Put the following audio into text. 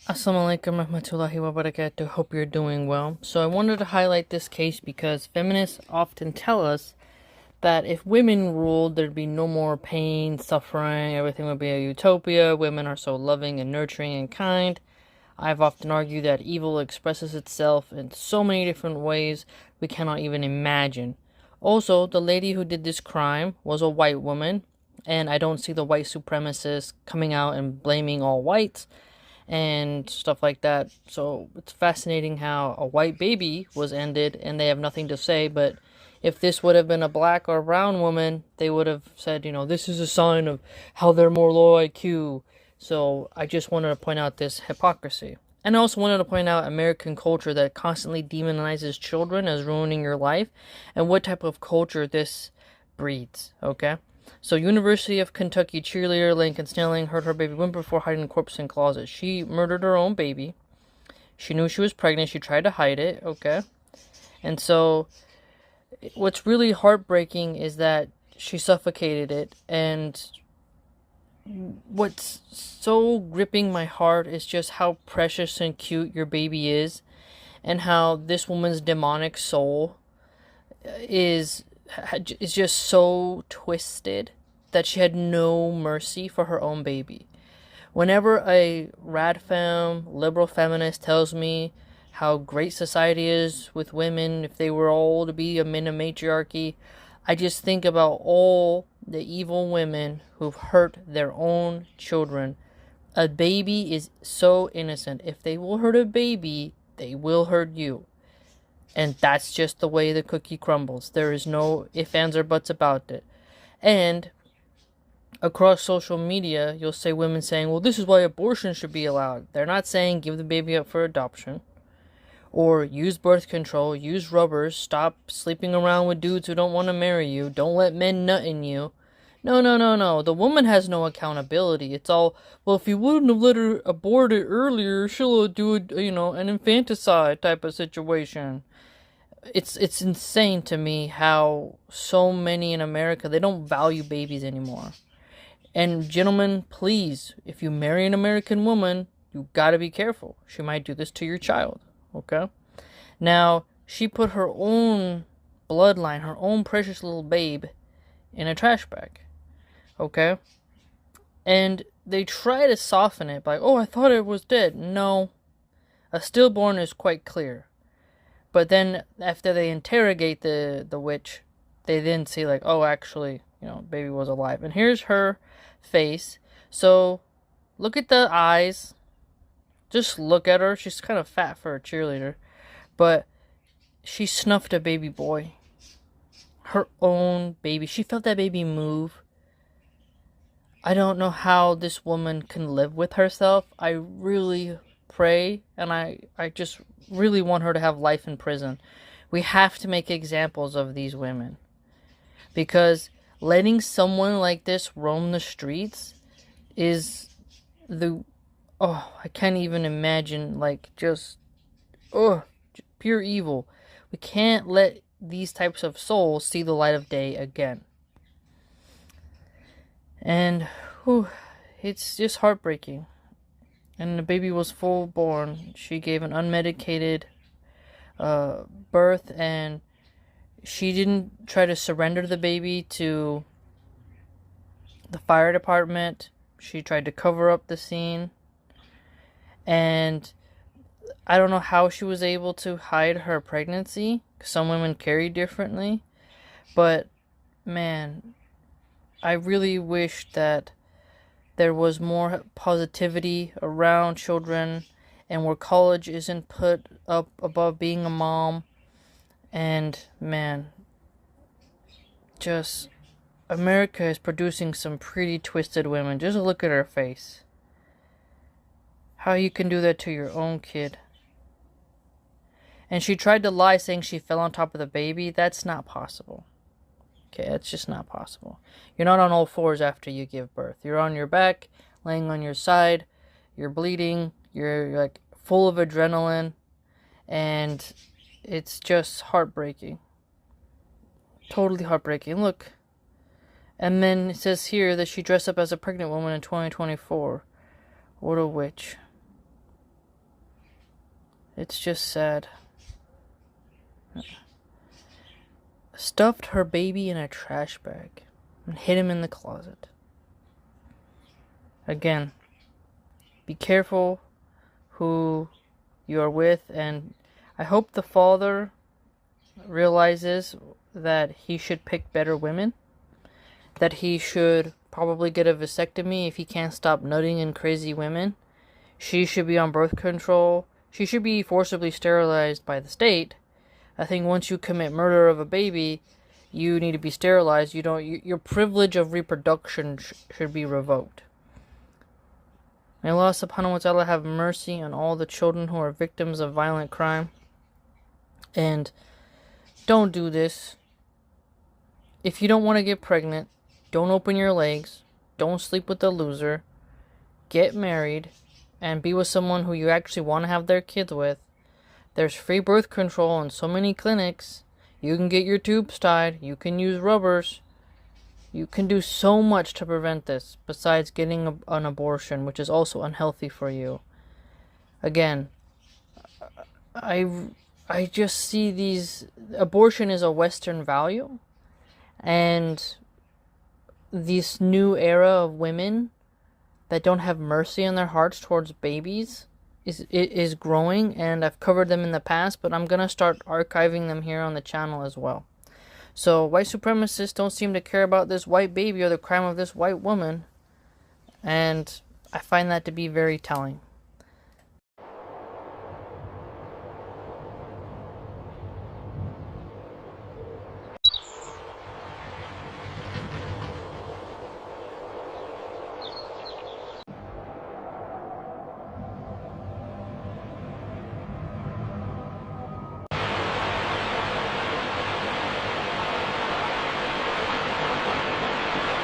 Assalamualaikum warahmatullahi wabarakatuh. Hope you're doing well. So I wanted to highlight this case because feminists often tell us that if women ruled, there'd be no more pain, suffering, everything would be a utopia. Women are so loving and nurturing and kind. I've often argued that evil expresses itself in so many different ways we cannot even imagine. Also, the lady who did this crime was a white woman, and I don't see the white supremacists coming out and blaming all whites and stuff like that. So it's fascinating how a white baby was ended and they have nothing to say, but if this would have been a black or brown woman, they would have said, this is a sign of how they're more low IQ. So I just wanted to point out this hypocrisy. And I also wanted to point out American culture that constantly demonizes children as ruining your life and what type of culture this breeds, okay? So, University of Kentucky cheerleader Lincoln Snelling heard her baby whimper before hiding the corpse in closet. She murdered her own baby. She knew she was pregnant. She tried to hide it, okay? And so, what's really heartbreaking is that she suffocated it. And what's so gripping my heart is just how precious and cute your baby is, and how this woman's demonic soul is just so twisted that she had no mercy for her own baby. Whenever a rad femme, liberal feminist tells me how great society is with women if they were all to be in a matriarchy, I just think about all the evil women who've hurt their own children. A baby is so innocent. If they will hurt a baby, they will hurt you. And that's just the way the cookie crumbles. There is no ifs, ands, or buts about it. And across social media, you'll see women saying, well, this is why abortion should be allowed. They're not saying give the baby up for adoption. Or use birth control, use rubbers, stop sleeping around with dudes who don't want to marry you, don't let men nut in you. No, no, no, no. The woman has no accountability. It's all, well, if you wouldn't have let her abort it earlier, she'll do it, an infanticide type of situation. It's insane to me how so many in America, they don't value babies anymore. And gentlemen, please, if you marry an American woman, you gotta be careful. She might do this to your child, okay? Now, she put her own bloodline, her own precious little babe, in a trash bag, okay? And they try to soften it by, oh, I thought it was dead. No, a stillborn is quite clear. But then after they interrogate the witch, they then see like, oh, actually, baby was alive. And here's her face. So look at the eyes. Just look at her. She's kind of fat for a cheerleader. But she snuffed a baby boy. Her own baby. She felt that baby move. I don't know how this woman can live with herself. I really pray, and I just really want her to have life in prison. We have to make examples of these women, because letting someone like this roam the streets is I can't even imagine, just pure evil. We can't let these types of souls see the light of day again. And it's just heartbreaking. And the baby was full born. She gave an unmedicated birth, and she didn't try to surrender the baby to the fire department. She tried to cover up the scene. And I don't know how she was able to hide her pregnancy, 'cause some women carry differently. But, man, I really wish that there was more positivity around children, and where college isn't put up above being a mom. And man, just America is producing some pretty twisted women. Just look at her face. How you can do that to your own kid. And she tried to lie saying she fell on top of the baby. That's not possible. Okay, that's just not possible. You're not on all fours after you give birth. You're on your back, laying on your side. You're bleeding. You're like full of adrenaline. And it's just heartbreaking. Totally heartbreaking. Look. And then it says here that she dressed up as a pregnant woman in 2024. What a witch. It's just sad. Stuffed her baby in a trash bag and hid him in the closet. Again, be careful who you are with, and I hope the father realizes that he should pick better women, that he should probably get a vasectomy if he can't stop nutting in crazy women. She should be on birth control. She should be forcibly sterilized by the state. I think once you commit murder of a baby, you need to be sterilized. Your privilege of reproduction should be revoked. May Allah subhanahu wa ta'ala have mercy on all the children who are victims of violent crime. And don't do this. If you don't want to get pregnant, don't open your legs. Don't sleep with a loser. Get married and be with someone who you actually want to have their kids with. There's free birth control in so many clinics. You can get your tubes tied. You can use rubbers. You can do so much to prevent this, besides getting an abortion, which is also unhealthy for you. Again, I just see these... Abortion is a Western value, and this new era of women that don't have mercy in their hearts towards babies is growing, and I've covered them in the past, but I'm going to start archiving them here on the channel as well. So white supremacists don't seem to care about this white baby or the crime of this white woman, and I find that to be very telling.